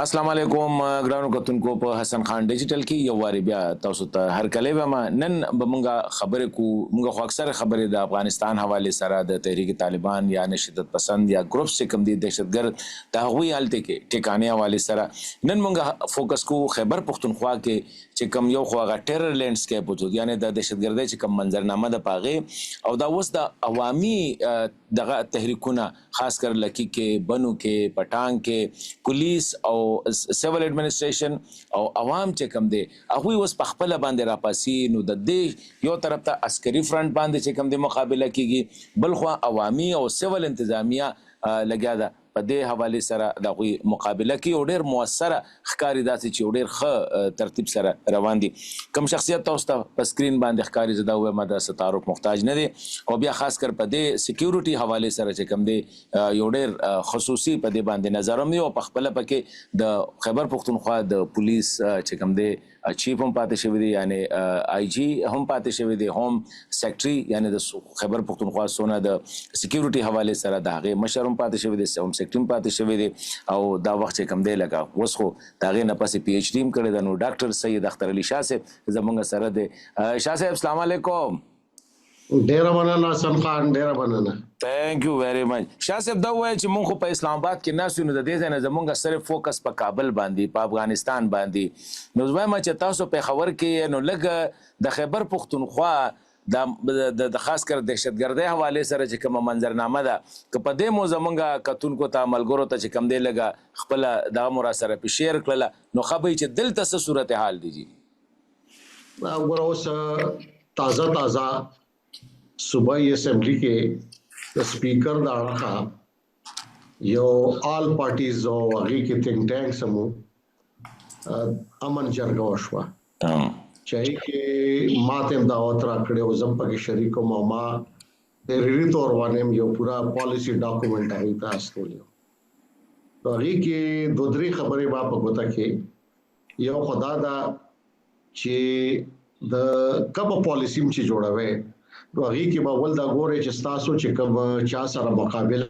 السلام علیکم ګرانو کتونکو په حسن خان ډیجیټل کې یو واری بیا تاسو ته هر کله به ما نن به مونږه خبرې کو مونږه خو اکثر خبرې د افغانستان حواله سره د تحریک طالبان یا شدت پسند یا ګروپ سے کم دي دهشتګرد د هغوی حالت کې ټکانې حواله سره نن مونږه فوکس کو خیبر پختونخوا کې چې کم یو خو هغه ټیرر لینډسکیپ وجود یعنی د دهشتګردۍ چې کم منظرنامه د پاغه او دا اوس د عوامي دغه تحریکونه خاص کر لکی کې بنو کې پټان کې پولیس او سیول ایڈمنسټریشن او عوام چې کم دي هغه اوس په خپل باندې راپاسي نو د دې یو طرف ته عسکري فرنٹ باندې چې کم دي مقابله کیږي بل خو عوامي او سیول انتظامیه لګیا ده په دې حواله سره د غوي مقابله کې او ډېر موثره ښکاری داسې چې ډېر ښه ترتیب سره روان دي کوم شخصیت تاسو ته په سکرین باندې ښکاری زده وي مدرسه تعارف محتاج نه دي او بیا خاص کر په دې سکیورټي حواله سره چې کم دي یو ډېر خصوصي په دې باندې نظر هم او په خپل پکې د خیبر پختونخوا د پولیس چې کم دي چیف هم پاتې شوی دی یعنی آی جی هم پاتې شوی دی هم سیکرټري یعنی د خیبر پختونخوا سونه د سکیورټي حواله سره د هغه مشر هم پاتې شوی دی هم سیکرټري پاتې شوی دی او دا وخت چې کم دی لگا اوس خو دا غي نه پسې پی ایچ ډی هم کړی دا نو ډاکټر سید اختر علي شاه صاحب زمونږ سره دی شاه صاحب السلام علیکم ډیر مننه حسن خان ډیر مننه تhank you very much شاه صاحب دا وایي چې مونږ په اسلام آباد کې ناسو نو د دې نه زمونږ صرف فوکس په کابل باندې په افغانستان باندې نو وایم چې تاسو په خبر کې نو لګ د خیبر پختونخوا د خاص کر دهشتګردۍ حواله سره چې کوم منظرنامه ده که په دې مو زمونږه کتونکو ته ملګرو ته چې کم دی لګه خپل د مور سره په شیر کړل نو خبري چې دلته څه صورت حال دي جی وګوره اوس تازه صوبائی اسمبلی کې د سپیکر د اړخه یو آل پارټیز او هغه کې تھنک ټانک سمو امن جرګه وشوه چاہیے کہ ماتم دعوت را کړي او زم پکې شریک او ما د ریری تور باندې یو پورا پالیسی ډاکومنٹ هغه تاسو ته ویلو نو هغه کې دوه درې خبرې ما په ګوته کې یو خدا دا چې د کب پالیسی چې جوړوي نو هغه کې به ول دا ګوره چې تاسو چې کوم چا سره مقابله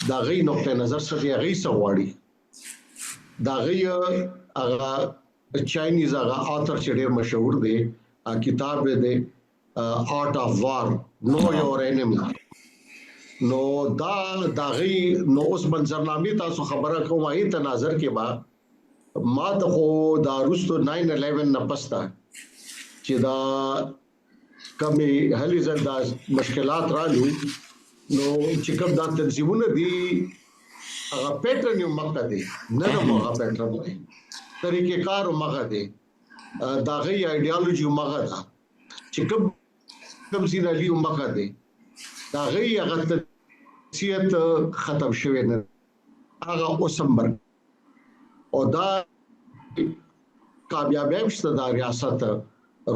دا غي نقطه نظر سره هغه سواړي دا غي هغه چاینیز هغه آثر چې ډېر مشهور دی کتاب دی آرت اف وار نو یور انیمی نو دا غي نو اوس منظرنامه تاسو خبره کوم ای تناظر کې با ما ته خو دا روستو 9/11 نه پستا چې دا کمی هلي زنده مشکلات رالو نو چې کوم دا تنظیمونه دي هغه پیټرن یو مکه دي نه هغه پیټرن دی طریقې کار مغه دي دا غي ایډیالوژي مغه ده چې کوم سینالي مغه دي دا غي هغه تسیت ختم شوی نه هغه اوسمبر او دا کامیابی شته د ریاست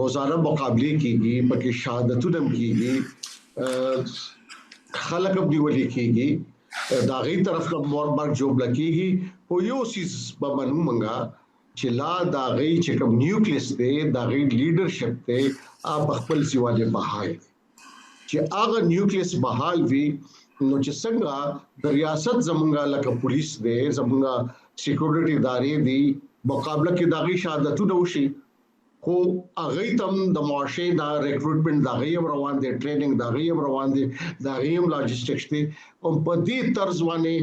روزانه مقابله کیږي پکې شهادتونه کیږي خلک په دیولې کیږي دا غي طرف کا موربر جوړ لکېږي او یو سیس په منو منګه چې لا دا غي چې کوم نیوکلیس دی دا غي لیډرشپ دی اپ خپل سیواله بحال چې هغه نیوکلیس بحال وي نو چې څنګه د ریاست زمونږه لکه پولیس دی زمونږه سکیورټي ادارې دي مقابله کې دا غي شهادتونه وشي خو هغه تم د معاشي دا ریکروټمنټ دا غي روان دي ټریننګ دا غي روان دي دا غي لاجستیکس دي او په دې طرز باندې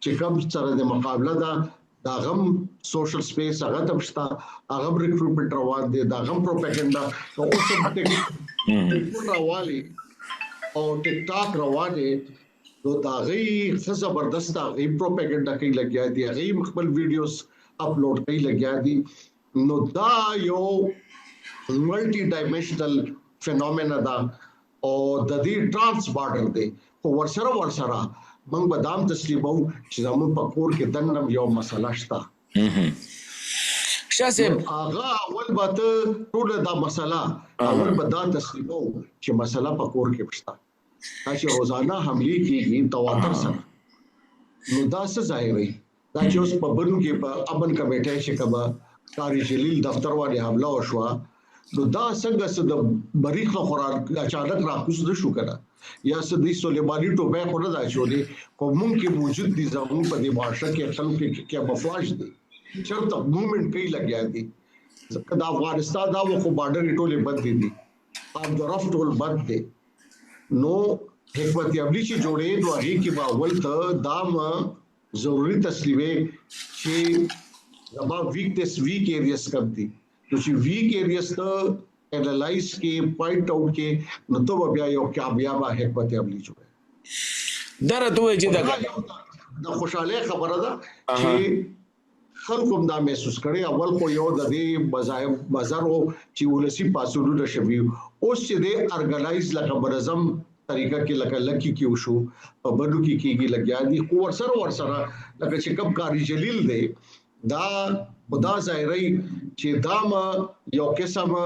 چې کوم سره د مقابله دا دا غم سوشل سپیس هغه تبشتا هغه ریکروټمنټ روان دي دا غم پروپاګاندا او اوس ټیک راوالي او ټیک ټاک روان دي نو دا غي څه زبردست غي پروپاګاندا کوي لګیا دي غي خپل ویډیوز اپلوډ کوي لګیا دي نو دا یو ملټي ډایمنشنل فینومنا دا او د دې ترانس بارډر دی او ورسره موږ به دام تسلیمو چې زموږ په کور کې دنم یو مسله شته شاه صاحب هغه اول به ټول دا مسله اول به دا تسلیمو چې مسله په کور کې شته چې روزانه حمله کیږي تواتر سره نو دا څه ځای وي دا چې اوس په بنو کې په امن کمیټه چې کبا کاری جلیل دفتر باندې حمله وشوه نو دا څنګه څه د مریخ له خورا اچانک راکوس نه شو کنه یا څه د سلیمانی ټوپه خو نه دا چولې خو ممکن موجود دي زموږ په دې معاشره کې خلک کې مفلاج دي چرته موومېنټ کوي لګیا دي ځکه د افغانستان دا خو بارډر ټولې بند دي ام درف ټول بند دي نو حکمت عملی چې جوړې نو هغه کې باول ته دام ضروری تسلیمې چې زما ویکنس ویک ایریاز کم دي نو چې ویک ایریاز ته انالایز کې پوینټ آؤٹ کې نو ته بیا یو کامیاب حکمت عملی جوړه درته چې د خوشاله خبره ده چې خلکو هم دا محسوس کړي اول خو یو د دې مزارو چې ولسی پاسولو شوی اوس چې د ارګنایز لکه منظم طریقه کې لکه لکی کې وشو په بډو کې کېږي لګیا دي خو ورسره لکه چې کم کاری جلیل دی دا خدا ظاهري چې دا یو قسم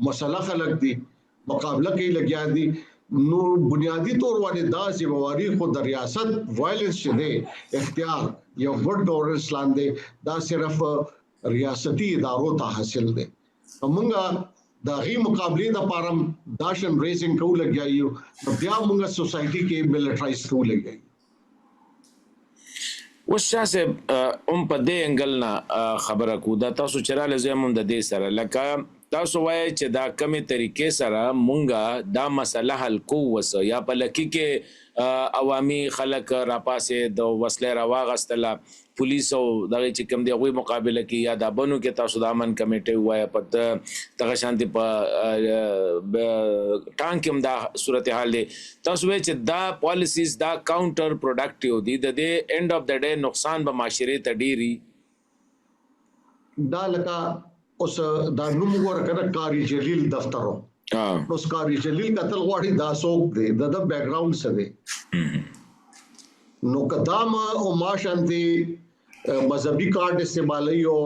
مسله خلق دي مقابله کوي لګیا دي نو بنیادی طور باندې دا ذمہواری خو د ریاست وایلنس چې دی اختیار یو ګډ ګورننس لاندې دا صرف ریاستي ادارو ته حاصل دی موږ دا غي مقابله د پارم داشن ریزینګ کو لګیایو نو بیا موږ سوسایټي کې ملټرایز کو لګیایو وشاسه په دې انګل نه خبره کو دا تاسو چراله زموږ د دې سره لکه تاسو وایي چې دا کمې طریقې سره مونږه دا مسله حل کوو وسه یا په لکی کې عوامي خلک راپاسې د وسلې راواغستله پولیس او دغه چې کوم دی غوي مقابله کې یا د بنو کې تاسو د امن کمیټه وایي په دغه شانتي په ټانکم دا صورتحال دی تاسو وایي چې دا پالیسیز دا کاونټر پروډکټیو دي د دې اینڈ اف د ډے نقصان به معاشره ته ډیری دا لکه اوس دا نوم ورکړه کاری جلیل دفترو نو کاری جلیل قتل غواړي دا څوک دی د بیک گراوند څه دی نو قدام او ماشانتي مذهبي کارت استعمالي او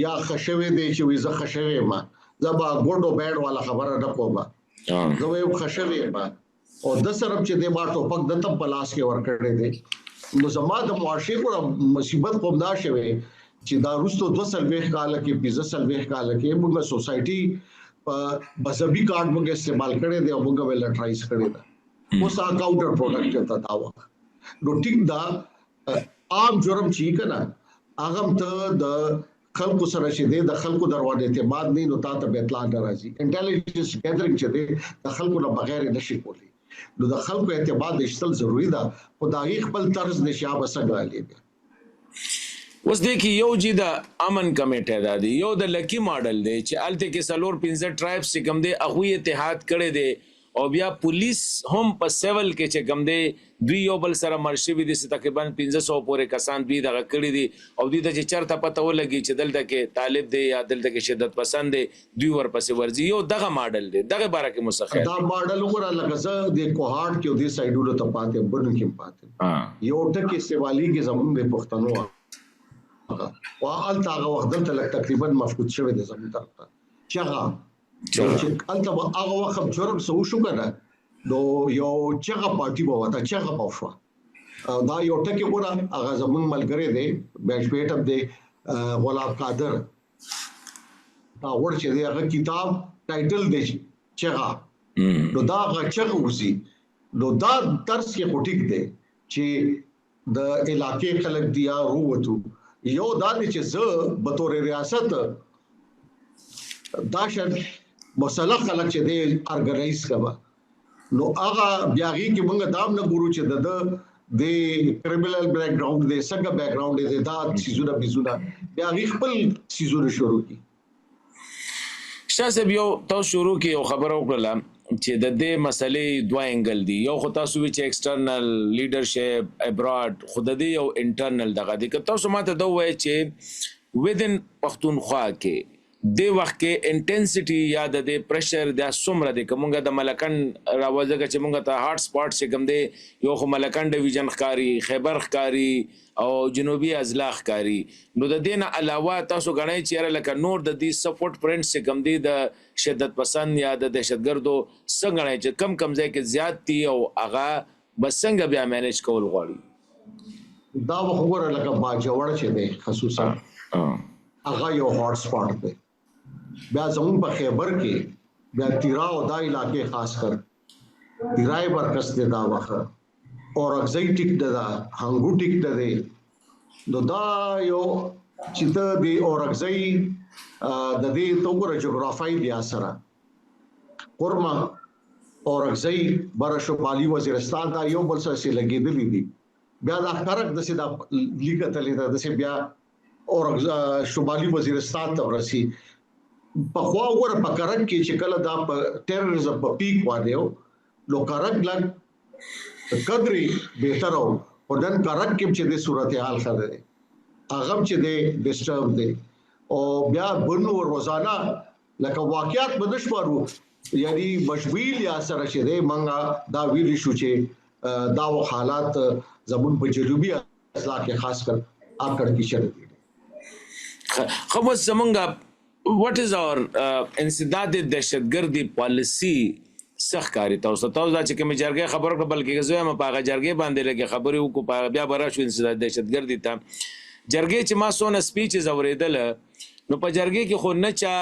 یا خشوي دی چې ویزه خشوي ما زبا ګوډو بیډ والا خبره نه کومه زه یو خشوي ما او د سرب چې دی ما ټوپک د تب پلاس کې ورکړې دی نو زما د معاشي کو مصیبت کوم دا شوی چې دا روستو 2 سلويخ کال کې 15 سلويخ کال کې موږ سوسایټي په مذهبي کارت موږ استعمال کړي دی او موږ ول ټرایز کړي دا اوس کاونټر پروډکټ ته دا نو ټیک دا عام جرم چې کنه هغه ته د خلکو سره چې دی د خلکو دروازه اعتماد نه نو تاسو به اطلاع راځي انټيليجنس ګیدرینګ چې دی د خلکو نه بغیر نشي کولی نو د خلکو اعتماد اشتل ضروری ده خدای خپل طرز نشاب سره اوس د کی یو جی د امن کمیټه دا دی یو د لکی ماډل دی چې الته کې سلور 15 ټرایبس چې کم دی اخوی اتحاد کړي دی او بیا پولیس هم په سیول کې چې کم دی دوی یو بل سره مرشي دي تقریبا 1500 پورې کسان دوی دغه کړي دي او دوی ته چې چرته پته ولګي چې دلته کې طالب دی یا دلته کې شدت پسند دی دوی ورپسې ورځي یو دغه ماډل دی دغه باره کې مسخره دا ماډل وګوره لکه زه د کوهارت کې د سایډونو ته پاتې بنو کې پاتې یو ټکی سیوالي کې زمون د پښتنو وقال تاغه وخت دلته تقریبا مفقود شوی د زمون طرف چغه چې انت هغه وخت جرم سو شو کنه نو یو چغه پارټي بوته چغه پوښه دا یو ټکی ګوره هغه زمون ملګری دی بیچ پیټ اپ دی غلام قادر دا ورچې دی هغه کتاب ټایټل دی چغه نو دا هغه چغه وسی نو دا درس کې کوټیک دی چې د علاقې خلک دی وروته یو دا چې زه به تور ریاست دا شر مسله خلک چې دی ارګنایز کما نو هغه بیاغي کې موږ دام نه ګورو چې د کریمینل بیک گراوند دی څنګه بیک گراوند دی دا سيزونه بيزونه بیاغي خپل سيزونه شروع کی شاسه یو تاسو شروع کی یو خبرو کړل چې د دې مسلې دوه انګل دي یو خو تاسو چې ایکسټرنل لیډرشپ ابراډ خود دې یو انټرنل دغه دي که تاسو ماته دا وایي چې ودن پښتونخوا کې د وخت کې انټنسټي یا د پريشر د سمره د کومګه د ملکن راوځه چې موږ ته هارت سپاټ چې کوم دی یو خو ملکن ډیویژن ښکاری خیبر ښکاری او جنوبي اضلاع ښکاری نو د دین علاوه تاسو غنئ چې لکه نور د دې سپورټ پرنټ چې کوم دی د شدت پسند یا د دهشتګردو څنګه چې کم ځای کې زیات دي او هغه بسنګ بیا مینیج کول غواړي دا وګوره لکه باجوړ چې دی خصوصا هغه یو هارت سپاټ دی بیا زمون په خیبر کې بیا تیرا او دا علاقې خاص کر تیرای برکس دے دا وخت اور اگزی ټیک دا هنګو ټیک دا نو دا یو چې ته دی اور اگزی د دې توګه جغرافیایي بیا سره قرما اور اگزی بر شمالي وزیرستان دا یو بل سره لګیدلې دي بیا دا فرق د سیدا لیکتلې دا د سی بیا اور شمالي وزیرستان ته ورسي په خوا ور په کرک کې چې کله دا په ټیرریزم په پیک وادیو لو کرک لګ قدرې بهتر او دن کرک کې چې د صورتحال خبره هغه چې د ډیسټرب دی او بیا بنو روزانه لکه واقعیت بدشپارو یعنی مشویل یا سره چې دی منګه دا ویل شو چې دا حالات زمون په جنوبي اضلاع کې خاص کر اکړ کې شته دي خو زمونږه what is our انسداد دهشتګردي پالیسی سخ کاری تاسو دا چې کوم جرګه خبرو کو بلکې زویم په هغه جرګه باندې لګي خبرې وکړو بیا برا شو انسداد دهشتګردي ته جرګه چې ما سونه سپیچز اوریدل نو په جرګه کې خو نه چا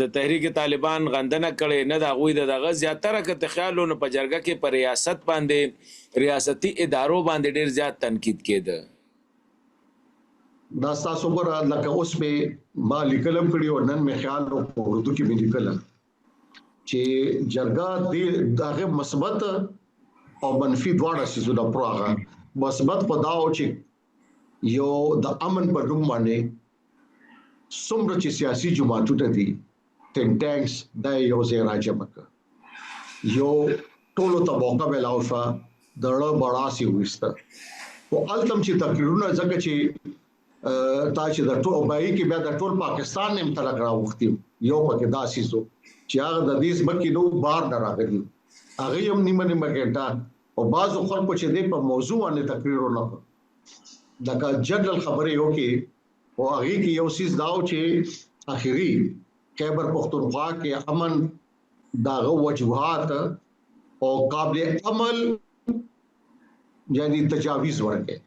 د تحریک طالبان غندنه کړي نه دا غوي دغه زیاتره کته خیالونه په جرګه کې پر ریاست باندې ریاستي ادارو باندې ډیر زیات تنقید کېده دا تاسو ګور لکه اوس به ما لیکلم کړي او نن مې خیال په اردو کې مې لیکل چې جرګه د دغه مثبت او منفي دواړه سيزونه پراغه مثبت په داو چې یو د امن په نوم باندې څومره چې سیاسي جماعتونه دي ټینک ټانکس د یو ځای راځي یو ټولو ته موقع ملاوفه دړه بڑا سی وسته او التم چې تقریرونه ځکه چې تا چې د ټول بای کې بیا د ټول پاکستان نیم تلک راوختي یو پکې داسې سو چې هغه د دې سبق کې نو بار دراغلي هغه هم نیمه نیمه ګټه او بعض خلکو چې د په موضوع باندې تقریرونه لکه جنرال خبرې یو کې او هغه کې یو سیس داو چې اخیری خیبر پختونخوا کې امن داغه وجوهات او قابل عمل یعنی تجاویز ورکه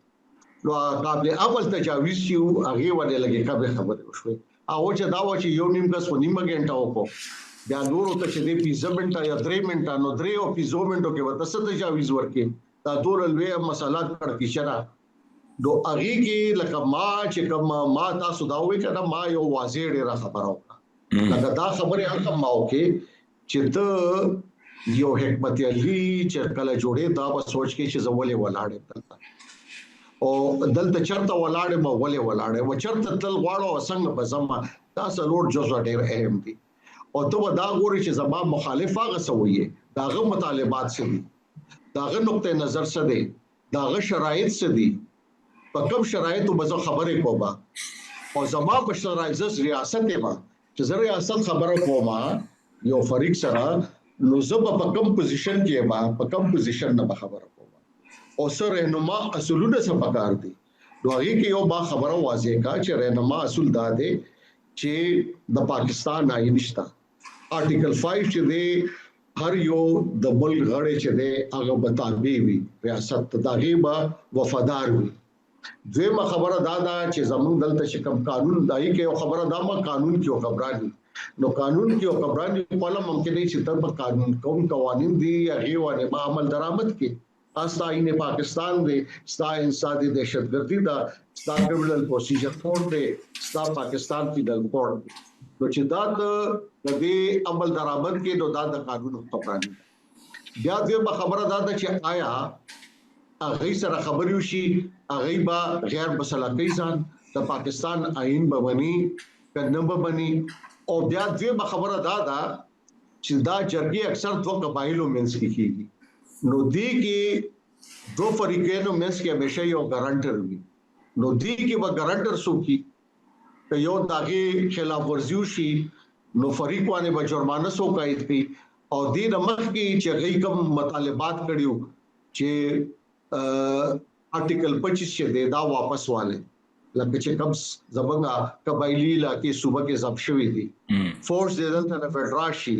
نو قابل عمل تجاویز چې هغه ولې لګي خبره وشوي او چې دا و چې یو نیم کس و نیمه غنټه وکړو بیا نور ته چې د 15 منټه یا 3 منټه نو 3 او 15 منټو کې ورته ست تجاویز ورکه دا ټول لوی مسله کړ کې شرا نو هغه کې لکه ما چې کوم ما تاسو دا وې کړه ما یو واضح ډیره خبره وکړه لکه دا خبره هم ما وکړه چې ته یو حکمت علی چې کله جوړې دا به سوچ کې چې زولې ولاړې او دلته چرته ولاړې ما ولې ولاړې و چرته تل غواړو څنګه به زما تاسو لوړ جزء ډېر اهم دي او ته دا غوري چې زما مخالف هغه سوې داغه مطالبات څه دي داغه نقطه نظر څه دي داغه شرایط څه دي په کوم شرایطو به خبرې کوم او زما په شرایط ریاست ما چې زه ریاست خبره کوم یو فریق سره نو زه په کوم پوزیشن کې ما په کوم پوزیشن نه خبره کوم او سره رهنما اصولونه څه پکار دي نو هغه کې یو با خبره واضح کا چې رهنما اصول دا دي چې د پاکستان آئین نشته آرټیکل 5 چې دی هر یو د بل غړي چې دی هغه مطابق وي ریاست تغیبا وفادار وي دویمه خبره دا چې زمون دلته چې کوم قانون دای کې یو خبره دا ما قانون کې یو خبرانی نو قانون کې یو خبرانی په لمم ممکن نه چې تر قانون کوم قوانين دي هغه باندې ما عمل درآمد کې استا آئین پاکستان دی ستا انسادي دهشتګردي دا ستا کرمینل پروسیجر کوډ دی ستا پاکستان فیډرل کوډ دی نو چې دا د دې عمل درآمد کې نو دا د قانون خبرانی بیا دې خبره دا چې آیا هغه سره خبرې وشي هغه با غیر مسلکی ځان د پاکستان آئین به بني کنه به بني او بیا دې خبره دا چې دا جرګي اکثر دوه قبایلو منځ کې کیږي نو دې کې دو فریقونو منځ کې همیشه یو ګارانټر وي نو دې کې به ګارانټر سو کی ته یو داغه خلاف ورزي وشي نو فریق باندې به جرمانه سو قائد کی او دې نمخ کې چې غي کوم مطالبات کړیو چې آرټیکل 25 چې دی دا واپس واله لکه چې کوم زمونږه قبایلی علاقې صوبه کې ضبط شوی دي فورس دې دلته نه فدراشي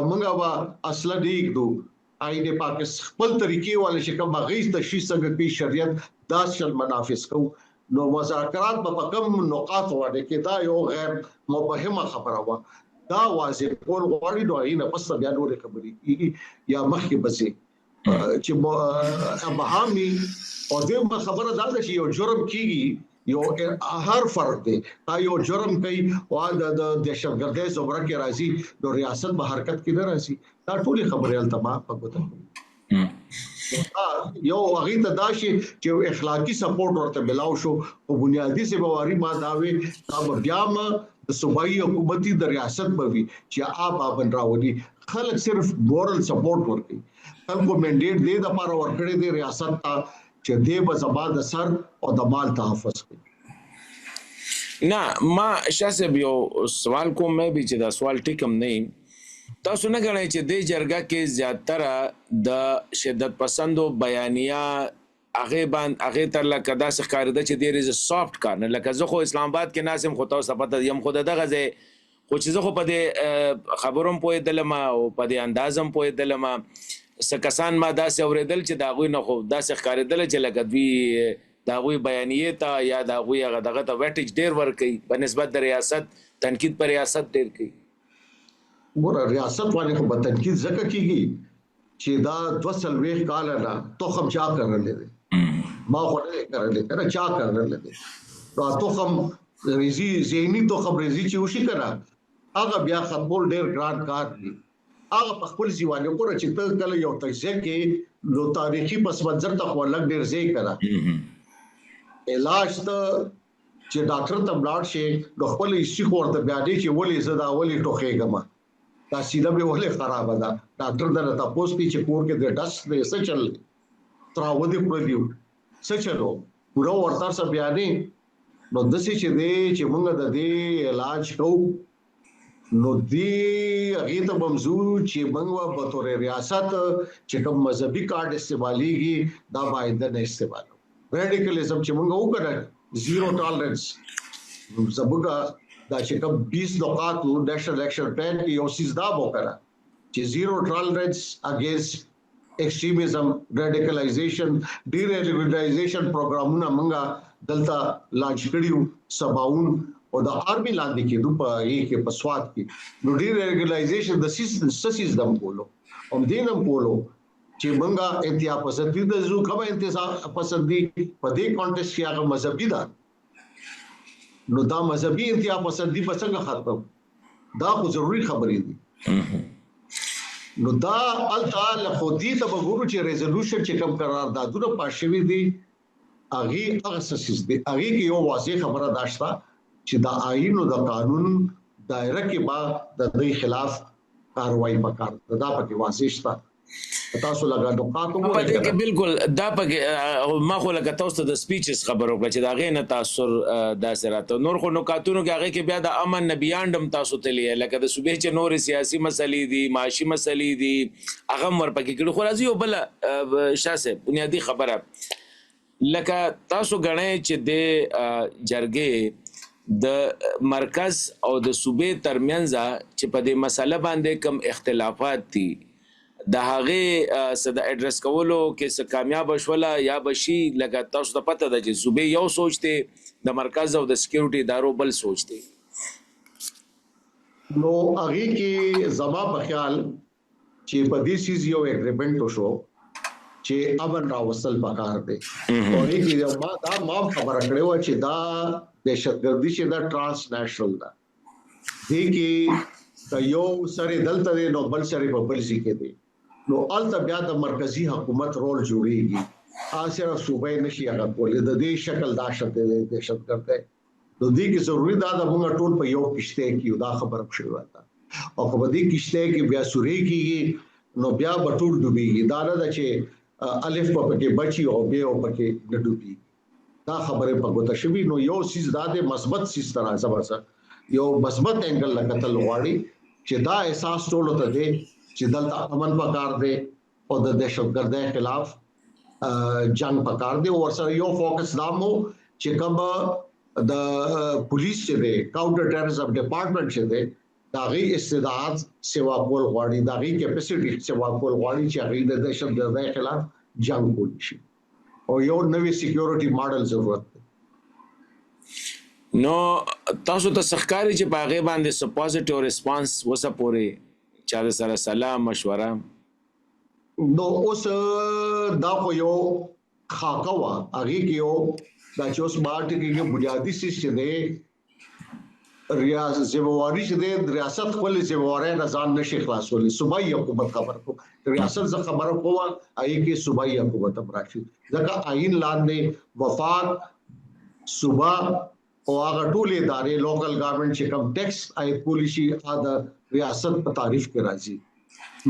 موږ وا اصله دیګدو آئین پاکستان خپل طریقې والے چې کوم غیث تشخیص څنګه په شریعت داس شل منافس کو نو مذاکرات په کم نقاط وړه کې دا یو غیر مبهمه خبره و دا واضح کول غواړي نو هغه پس بیا نور خبرې کیږي یا مخکې بسې چې ابهامي او دې خبره دا ده چې یو جرم کیږي یو هر فرد دی دا یو جرم کوي او د دهشتګردۍ زمره کې راځي نو ریاست به حرکت کې نه راځي دا ټول خبرې التما په ګوته یو هغه ته دا چې اخلاقی سپورټ ورته ملاو شو او بنیادی سیمواري ما داوي دا بیا ما د صوبایي حکومتي د ریاست بوي چې آپ باندې راوړي خلک صرف مورل سپورټ ورکړي خلکو منډیټ دې د لپاره ورکړي د ریاست ته چې دې به زما د سر او د مال تحفظ کوي نه ما شاسب یو سوال کوم مې به چې دا سوال ټیکم نه تاسو نه غواړئ چې د جرګه کې زیاتره د شدت پسندو بیانیه هغه تر لکه داسې ښکارېده چې ډېر سافت کار نه لکه زه خو اسلام آباد کې ناسم خو تاسو پته یم خو دغه ځای خو چې زه خو په دې خبروم پوهېدلم او په دې اندازم پوهېدلم څه کسان ما داسې اورېدل چې د هغوی نه خو داسې ښکارېدل چې لکه دوی د هغوی بیانیې ته یا د هغوی هغه دغه ته ویټیج ډېر ورکوي په نسبت د ریاست تنقید پر ریاست ډېر کوي ګوره ریاست باندې خو به تنقید ځکه کیږي چې دا 2 کال نه توخم چا کړل دي ما خو نه کړل کنه چا کړل دي نو توخم ریزي ذهني توخم ریزي چې وشي کنه هغه بیا خپل ډېر ګران کار دي هغه په خپل ځواني ګوره چې ته کله یو تجزیه کې نو تاریخي پس منظر ته خو لګ ډېر ځای کړه علاج ته چې ډاکټر ته بلاړ شي نو خپل هیڅ ورته بیانې چې ولې زدا ولې ټوخېګم دا سیده به ولې خراب ده ډاکټر دا تاسو چې کور کې د ډس دې څه چل تراو دې پردیو څه چلو پورا ورته سره بیانې نو د څه چې دې چې موږ د دې علاج کوو نو دې هغه ته منظور چې موږ په تور ریاست چې کوم مذهبي کارت استعماليږي دا باید نه استعمالو ریډیکالیزم چې موږ وکړو زیرو ټالرنس زبګه دا چې کوم 20 نقاط نیشنل الیکشن پلان کې یو سیس دا وکړه چې زیرو ټالرنس اگینست ایکستریمزم ریډیکلایزیشن ډی ریډیکلایزیشن پروګرامونه موږ دلته لانچ کړیو سباون او د آرمي لاندې کې په یې کې په سواد کې نو ډی ریډیکلایزیشن د سیس دم کولو هم دینم کولو چې موږ انتها پسندي د زو کوم انتها پسندي په دې کانټیکس کې هغه مذهبي ده نو دا مذهبي انتها پسندي په څنګه ختم دا خو ضروری خبرې دي نو دا التعال خودي ته وګورو چې ریزولوشن چې کوم قراردادونه پاشوي دي هغه اساس دي هغه کې یو واضح خبره داشته چې دا آئین او د قانون دایره کې با د دې خلاف کاروایی وکړه دا پکې واضح شته تاسو لګا نقاط مو پکې بالکل دا پکې ما خو لګا تاسو د سپیچز خبرو کړه چې دا غي نه تاثر داسې راته نور خو نقاطونو کې هغه کې بیا د امن نبیاندم تاسو ته لې لکه د صوبې چې نور سیاسي مسلې دي معاشي مسلې دي هغه ور پکې کړو خو راځي او بل شاسه بنیادی خبره لکه تاسو غنئ چې د جرګې د مرکز او د صوبې ترمنځ چې په دې مسله باندې کم اختلافات دي د هغه صد اډرس کولو کې څه کامیاب شوله یا بشي لکه تاسو ته پته ده چې صوبې یو سوچته د مرکز او د سکیورټي ادارو بل سوچته نو هغه کې زما په خیال چې په دې سیز یو اګریمنت وشو چې امن راوصل پکار دی او هغه کې ما خبره کړې و چې دا دهشتګردي چې دا ټرانس نېشنل ده دې کې یو سره دلته نو بل سره په بل ځای کې دی نو الته بیا د مرکزی حکومت رول جوړیږي صرف صوبې نشي هغه کولای د دې شکل دا شته د دهشتګرد نو دې کې ضروری دا د موږ ټول په یو کشته کې دا خبره شوی و او په دې کشته کې بیا سوري کېږي نو بیا بټول ډوبېږي دا نه چې الف په کې بچي او به او پکې ډوبېږي دا خبره په ګوته شوی نو یو سیس دا د مثبت سیس تر ځباسه یو مثبت انګل لکتل غواړي چې دا احساس ټول ته دی چې دلته امن پکار دی او د دهشتګردۍ خلاف جنگ پکار دی او سره یو فوکس دامو چې کوم د پولیس چې دی کاونټر ټیرریزم ډپارټمنټ چې دی داغي استعداد سیوا کول غواړي داغي کیپاسټي سیوا کول غواړي چې هغه د دهشتګردۍ خلاف جنگ وکړي او یو نوې سکیورټي ماډل ضرورت دی نو تاسو ته سخکاري چې په هغې باندې څه پازیټیو ریسپانس وسه پورې چا د سره سلام مشوره نو اوس دا خو یو خاکه وه هغې کې یو دا چې اوس ما ټکي بنیادي سیس چې دی ذمہواری چې دی ریاست خپل ذمہواری نه ځان نشي خلاصولی صوبایي حکومت خبر کو ریاست ز خبره کوه هغې کې صوبایي حکومت هم راشي ځکه آئین لاندې وفاق صوبه او هغه ټول ادارې لوکل ګورنمنت چې کوم ټیکس عاید کولی شي دا ریاست په تعریف کې راځي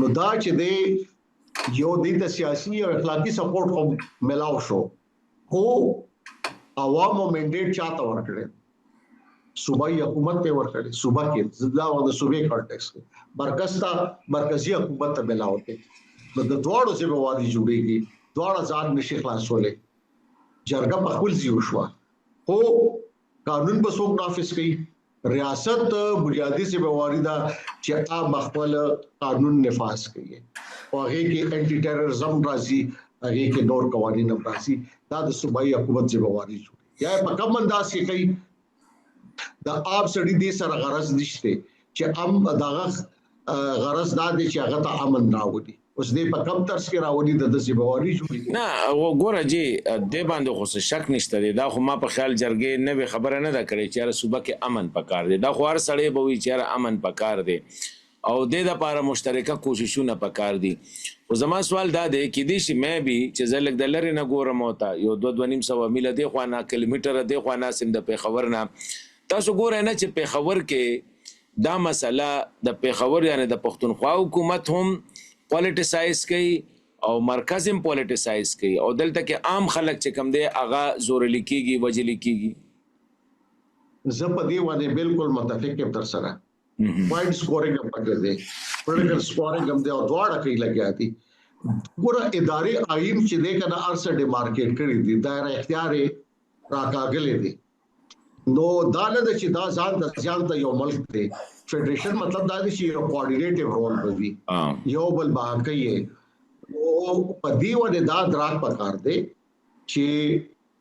نو دا چې دی یو د سیاسي او اخلاقی سپورټ کوم ملاو شو خو عوامو منډیټ چاته ورکړي صوبایي حکومت ته ورکړي صوبه کې ضلع او د صوبې کانټیکس کې مرکزی حکومت ته ملاو کې نو د دواړو ذمہواری جوړيږي دواړه ځان نشي خلاصولې جرګه په خپل ځای وشو خو قانون به څوک نافذ کوي ریاست بنیادی ذمہواری دا چې عام خپل قانون نفاذ کوي او هغه کې انټي ټیرریزم راځي هغه کې نور قوانین راځي دا د صوبایي حکومت ذمہواری جوړي یا په کوم انداز کې کوي دا عام سړي دې سره غرض نشته چې دغه غرض دا دی چې هغه ته امن راوړي اوس دې په کم طرز کې راوړي د ذمہواری جوړي نه وګوره جی دې باندې خو شک نشته دی دا خو ما په خیال جرګې نه خبره نه ده کړې چې صوبه کې امن پکار دی دا خو هر سړی به وي چې امن پکار دی او د لپاره مشترکه کوششونه پکار دي او زما سوال دا دی کې دې شي مې به چې زلک د لری نه ګورم وتا یو 2.5 میله دی خو نه کیلومتر دی خو نه سم د پیښور نه تاسو ګورئ نه چې پیښور کې دا مسله د پیښور یعنی د پښتونخوا حکومت هم پولیټیسایز کوي او مرکز هم پولیټیسایز کوي او دلته کې عام خلک چې کم دی هغه زور لیکيږي وجه لیکيږي زه په دې باندې بالکل متفق یم تر سره پوینټ سکورینګ هم پکې دی پولیټیکل سکورینګ هم دی او دواړه کوي لګیا دي ګوره ادارې آئین چې دی کنه ارسه ډیمارکیټ کړی دي دایره اختیار راکاګلې دي نو دا نه چې دا ځان د یو ملک دی فدریشن مطلب دا دی چې یو کوارډینیټیو رول کوي یو بل باقی او په دې باندې دا دراک پکار دی چې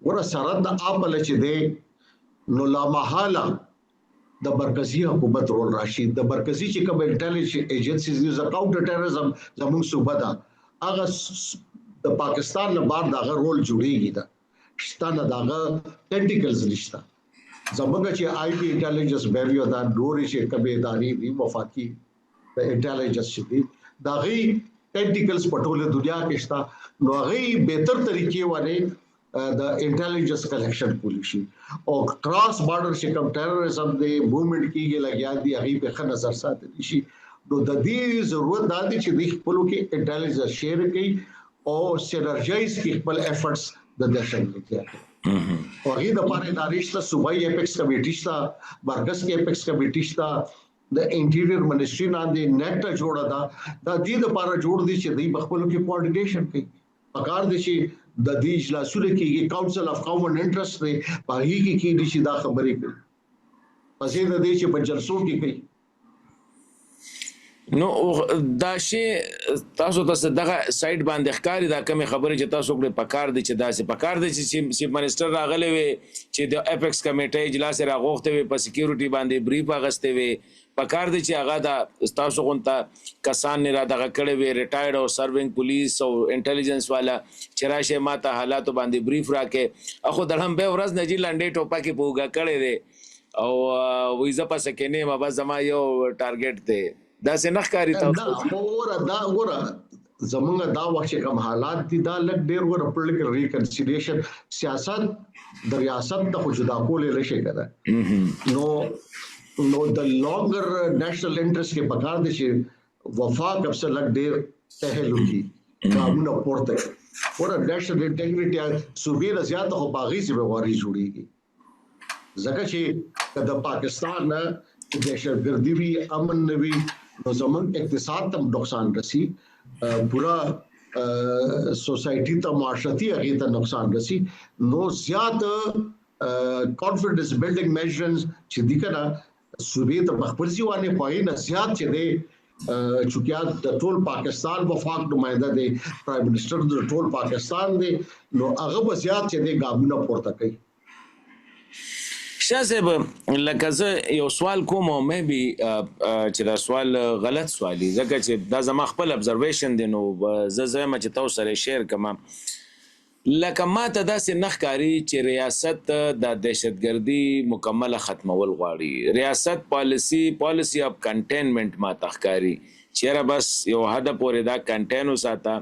ور سره د خپل چې دی نو لا محاله د مرکزی حکومت رول راشي د مرکزی چې کوم انټيليجنس ایجنسیز د کاونټر ټیرریزم زموږ صوبه ده هغه د پاکستان نه بار دا رول جوړیږي دا شتانه داغه ټینټیکلز نشته زموږ چې آی ټي انټيليجنس بیریو دا ډوري چې کومه ادارې دي وفاقي د انټيليجنس چې دي دا غي ټینټیکلز په ټوله دنیا کې شته نو غي بهتر طریقې باندې د انټيليجنس کلیکشن کولی شي او کراس بارډر چې کوم ټیرریزم دی موومېنټ کیږي لګیا دي هغه په ښه نظر ساتل شي نو د دې ضرورت دا دی چې د خپل کې انټيليجنس شیر کوي او سينرجایز کې خپل ایفورټس د دهشت لري او هغه د پاره د اړیشته صوبایي اپیکس کمیټې شته مرکز کې اپیکس کمیټې شته د انټیریور منسټری باندې نیټ جوړه ده د دې لپاره جوړ دي چې د خپل کې کوارډینیشن کوي پکار دي چې د دې اجلاسونه کې کونسل اف کامن انټرست دی پاهي کې دي چې دا خبرې کوي پسې د دې چې په جلسو کې کوي نو دا شی تاسو ته دغه سایت باندې ښکاری دا کوم خبره چې تاسو کړه پکار دي چې داسې پکار دي چې چیف منسٹر راغلی وي چې د اپیکس کمیټې اجلاس راغوخته وي په سکیورټي باندې بریف اغسته وي پکار دي چې هغه دا تاسو غونته کسان نه را دغه کړي وي ریټایرډ او سروینګ پولیس او انټيليجنس والا چې راشه ماته حالات باندې بریف راکې اخو دړم به ورځ نجی لنډې ټوپا کې پوګه کړي دي او ویزه پس کې نه ما زما یو ټارګټ دی دا څنګه ښکاری تاسو دا وره زمونږ دا وخت کوم حالات دي دا لګ ډیر وره پولیټیکل ریکنسیلیشن سیاست د ریاست د جدا کولې لشي کړه نو د لانګر نېشنل انټرست کې پکار دي چې وفاق افسر لګ ډیر تهلو کی قانون پورته ور نېشنل انټیګریټي صوبې د زیات خو باغی سي وغوري جوړيږي ځکه چې د پاکستان نه دهشتګردي وی امن نوي نو زمون اقتصاد ته نقصان رسی پورا سوسایټي ته معاشرتي هغه ته نقصان رسی نو زیات کانفیډنس بلډینګ میجرز چې دي کنه صوبې ته خپل ځوانه پای نه زیات چې دی چونکه د ټول پاکستان وفاق نمائنده دی پرایم منسٹر د ټول پاکستان دی نو هغه به زیات چې دی ګامونه پورته کوي شاسب لکه زه یو سوال کوم او مې بي چې دا سوال غلط سوالي ځکه چې دا زما خپل ابزرویشن دی نو زه زما چې تاسو سره شیر کوم لکه ما ته داسې نه ښکاري چې ریاست د دهشتګردي مکمله ختمول غواړي ریاست پالیسی اف کنټینمنټ ما ته ښکاري چیرې بس یو حد پورې دا کنټین وساته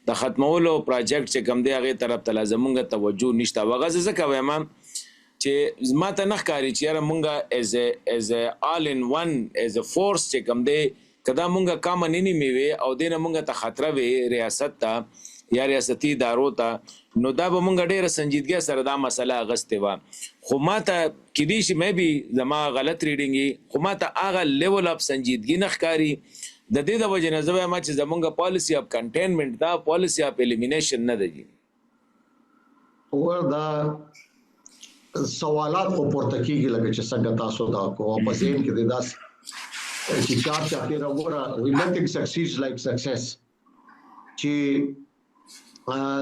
د ختمولو پروجیکټ چې کوم دی هغې طرف ته لا زمونږ توجه نشته وغه زه ځکه وایم چې ما ته نه ښکاري چې یاره مونږه ایز آل ان ون ایز ا فورس چې کوم دی که دا مونږه کامن انیمي وي او دې نه مونږ ته خطره وي ریاست ته یا ریاستي ادارو ته نو دا به مونږ ډېره سنجیدګۍ سره دا مسله اغستې وه خو ما ته کیدای شي مې زما غلط ریډینګ خو ما ته هغه لیول اف سنجیدګي نه ښکاري د دې د وجې نه زه وایم چې زمونږ پالیسي اف کنټینمنټ دا پالیسي اف الیمینیشن نه ده دا سوالات خو پورته کیږي لکه چې څنګه تاسو دا کوو په ذهن کې د داس چې چا کې راوړه nothing succeeds like success چې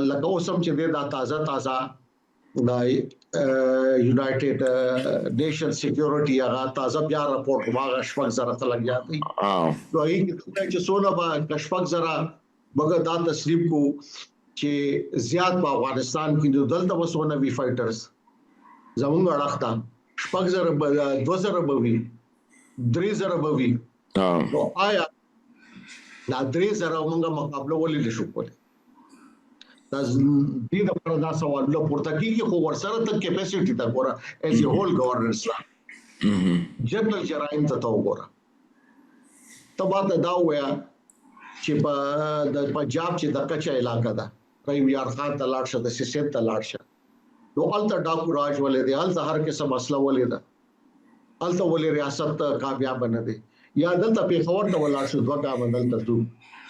لکه اوسم چې دا تازه دا یونایټډ نیشن سکیورټي هغه تازه بیا راپورټ واغ شپږ زره ته لګیا دی نو هغه چې سونه با شپږ زره مګر دا تسلیم کو چې زیات په افغانستان کې دلته وسونه وی فایټرز زمونږ اړخته شپږ زره 2000 بوي 3000 بوي نو آیا دا 3000 موږ مقابله ولې نشو کولای دا دې د پر دا سوال له پورته کیږي خو ورسره ته کیپاسټی تا ګوره ایز ا هول گورننس جنرال جرایم ته وګوره تبا دا ویا چې په د پنجاب چې د کچا علاقہ ده رحیم یار خان ته لاړ شه د سیستم ته لاړ شه نو الته ډاکو راج ولې دی الته هر قسم مسله ولې ده الته ولې ریاست کامیاب نه دی یا دلته پیښور ته ولاړ شو دوه کام دلته تو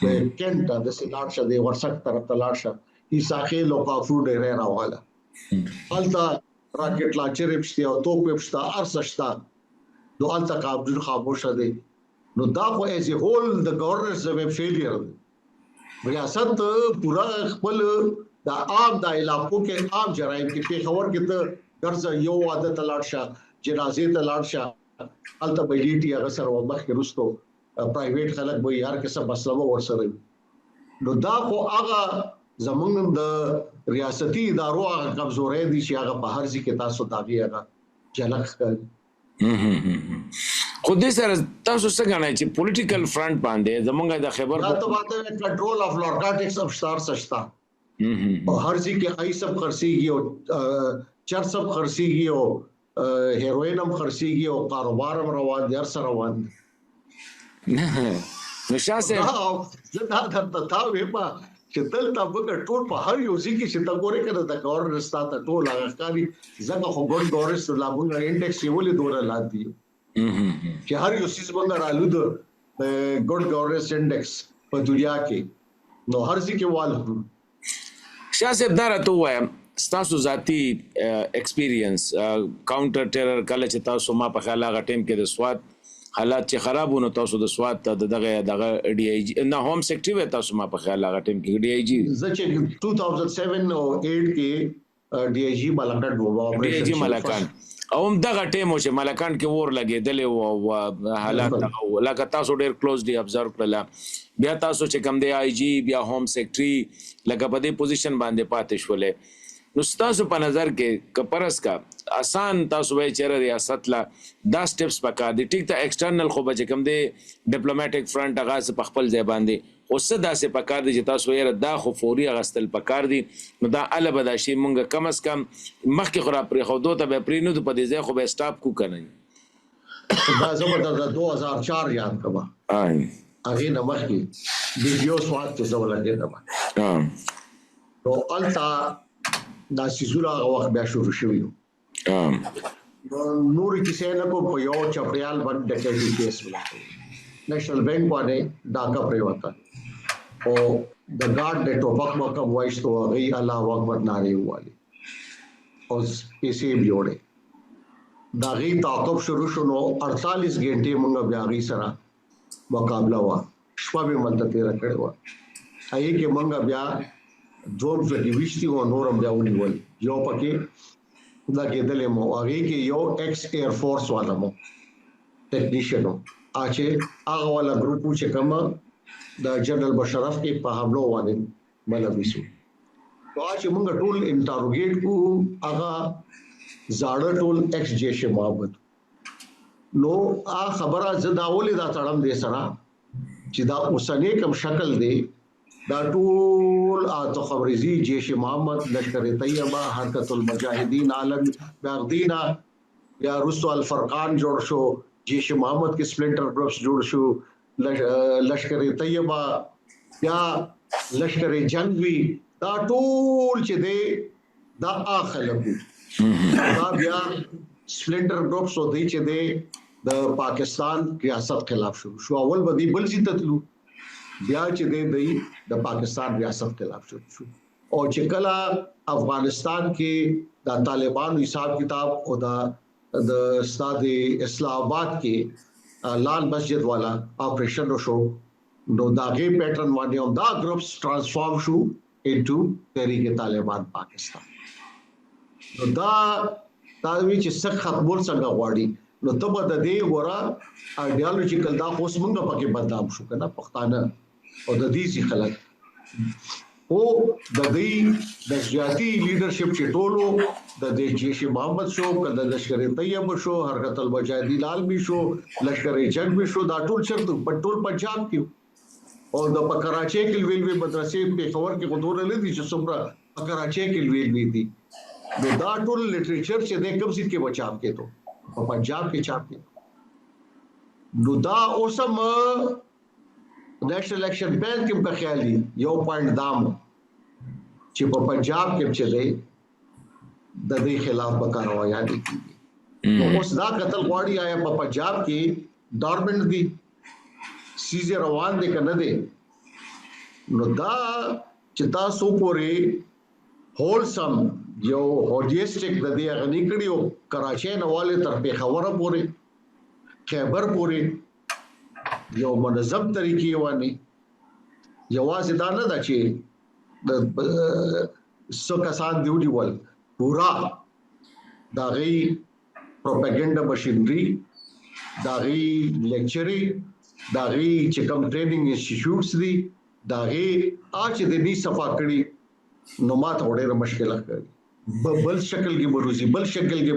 د کینټ د سلاټ شه د ورسک طرف ته لاړ شه ایساخه لوکا فروډ ډېر راواله الته راکټ لانچر پښتي او توپ پښتا ارسشتا نو الته قابل خاموش دی نو دا خو ایز ا هول د گورننس ویب فیلیر ریاست پورا خپل دا عام د علاقو کې عام جرایم کې پیښور کې ته درځ یو عادت لاړ شه جنازې ته لاړ شه الته بلیټي هغه سره ومخ کې رستو پرایویټ خلک به یار کې څه مسله ورسره نو دا خو هغه زمونږ د ریاستي ادارو هغه کمزورې دي چې هغه په هر ځای کې تاسو تاغي هغه جلک خو دې سره تاسو څنګه نه چې پولیټیکل فرنٹ باندې زمونږ د خبر دا ته باندې کنټرول اف نارکوټکس اف سٹار سشتا او هر ځای کې ای سب خرسيږي او چر سب خرسيږي او هیروین هم خرسيږي او کاروبار هم روان دي هر سره روان نو شاسه دا درته تا وېما چې دلته وګ ټول په هر یو ځای کې چې تا ګورې کړه د گورنر ستاسو ټول هغه کاری زګه خو ګور ګورس لا موږ انډیکس یې ولې دوره لاندې چې هر یو سیس باندې رالو د ګور ګورنس انډیکس په دنیا کې نو هر ځای کې والو شاسب دارا تو وایم ستاسو ذاتی ایکسپیرینس کاونټر ټیرر کله چې تاسو ما په خیال هغه ټیم کې د سواد حالات چې خرابونه تاسو د سواد ته دغه ډي آی جی نه هوم سیکټری تاسو ما په خیال هغه ټیم کې ډي آی جی چې 2007 او 8 کې ډي آی جی ملکان وو ډي آی جی ملکان او هم دغه ټیم چې ملکان کې ور لګېدل او حالات لکه تاسو ډېر کلوزلی ابزرو کړل بیا تاسو چې کوم دی آی جی بیا هوم سیکټری لکه په دې پوزیشن باندې پاتې شولې نو تاسو په نظر کې کپرس کا آسان تاسو وای چې ریاست لا دا سټیپس پکار دي ټیک ته ایکسټرنل خو به کوم دی ډیپلوماټیک فرنٹ هغه په خپل ځای باندې اوس دا سه پکار دي چې تاسو یې دا خو فوري غستل پکار دي نو دا ال بداشي مونږ کم اس کم مخکې خو را پرې خو دوه به پرې نو په دې ځای خو به سټاپ کو کنه دا زبر د 2004 یاد کما هغه نه مخکې ویډیو سواد ته زول لګیدم نو التا دا سیزولا وخت بیا شروع شوی نور کیسه نه کو په یو چپړیال باندې ډکېټي کیس ولا نېشنل بانک باندې ډاکا پریوتا او د ګارد د ټوپک مکه وایستو غي الله اکبر ناري والی او پیسې بيوړې دا غي تعقب شروع شونو 48 غنټه موږ بیا غي سره مقابله وا شپه به ملته تیر کړو هغه کې موږ بیا جوړ فټیويشتي او نورم بیا ونیول یو پکې دا کېدلې مو هغه کې یو ایکس ایر فورس والا مو ټیکنیشنو اچھے هغه والا ګروپ چې کوم د جنرال بشرف کې په حملو باندې ملوي شو چې موږ ټول انټروګیټ کو هغه زاړه ټول ایکس جیش محمد نو خبره زداولې دا تړم دې سره چې دا اوسنۍ کوم شکل دی دا ټول خبريزي جیش محمد لشکر طیبه حرکت المجاهدین عالم باغدینا یا رسو الفرقان جوړ شو جیش محمد کې سپلنټر گروپس جوړ شو لشکر طیبه یا لشکر جنگوی دا ټول چې دی دا اخلکو دا بیا سپلنټر گروپس او دی چې دی د پاکستان ریاست خلاف شو اول بدی بل سي تتلو بیا چې دی د پاکستان ریاست خلاف شو او چې کله افغانستان کې د طالبانو حساب کتاب او د استاد اسلام آباد کې لال مسجد والا اپریشن شو نو داغه پیټرن باندې هم دا گروپس ټرانسفارم شو انټو تحریک طالبان پاکستان نو دا چې څه ختمول څنګه غواړي نو ته به د دې ګوره ایډیالوژیکل دا اوس موږ پکې بدنام شو کنه پښتانه او د دې سي خلک او د دې د سیاسي لیډرشپ چې ټولو د جیش محمد شو کله لشکر طیبه شو حرکت المجاهدین عالمي شو لشکر جنگ شو دا ټول چرته په ټول پنجاب کې او د کراچۍ کې ویلوي مدرسې په خبر کې غوډور لدی چې څومره کراچۍ کې ویلوي دي نو دا ټول لټریچر چې د کوم څه کې بچاو کې ته په پنجاب کې چاپ کې نو دا اوسم نیشنل اکشن پلان کې په خیال دی یو پوینټ دام چې په پنجاب کې چې دی د دې خلاف وکړاویا دي نو اوس دا قتل غواړي آیا په پنجاب کې ډارمنټ دی سیزه روان دي کنه دي نو دا چې تاسو پورې هولسم یو هولیسټک د دې غنی کړیو کراچۍ نواله تر په خبره پورې خیبر پورې یو منظم طریقې وانی یوازې دا نه ده چې د څو کسان دیوډي ول پورا دا غي پروپاګاندا ماشينري دا غي لیکچري دا غي چې کوم ټریننګ انسټیټیوټس دي دا غي اچ د دې صفه کړی نو ماته وړه مشکله کوي بل شکل کې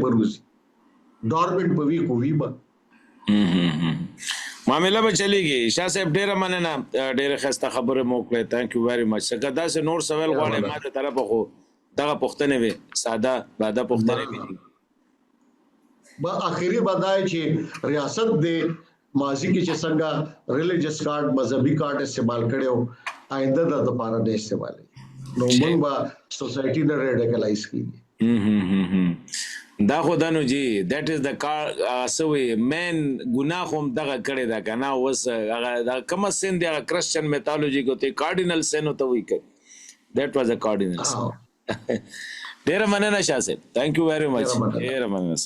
بروزي ډارمنټ په وی کو وی با معاملہ به چلیږي شاه صاحب ډیره مننه ډیره خسته خبره مو کړې ثانک یو ویری مچ څنګه دا سه نور سوال غواړم ما ته طرف خو دغه پښتنه وي ساده باده پښتنه وي با اخیری بدای چې ریاست دې ماضی کې چې څنګه ریلیجیس کارت مذهبي کارت استعمال کړو آینده د لپاره نه استعمال نو موږ با سوسایټي نه ریډیکلایز کیږي دا خدانو جی دیٹ از د کار سوی مین ګناه هم دغه کړی دا کنه وس هغه کوم سین دی کرسچن میثولوژي کو ته کارډینل سین ته وی کړ دیٹ واز ا کارډینل ډیر مننه شاه صاحب ثانک یو ویری مچ ډیر مننه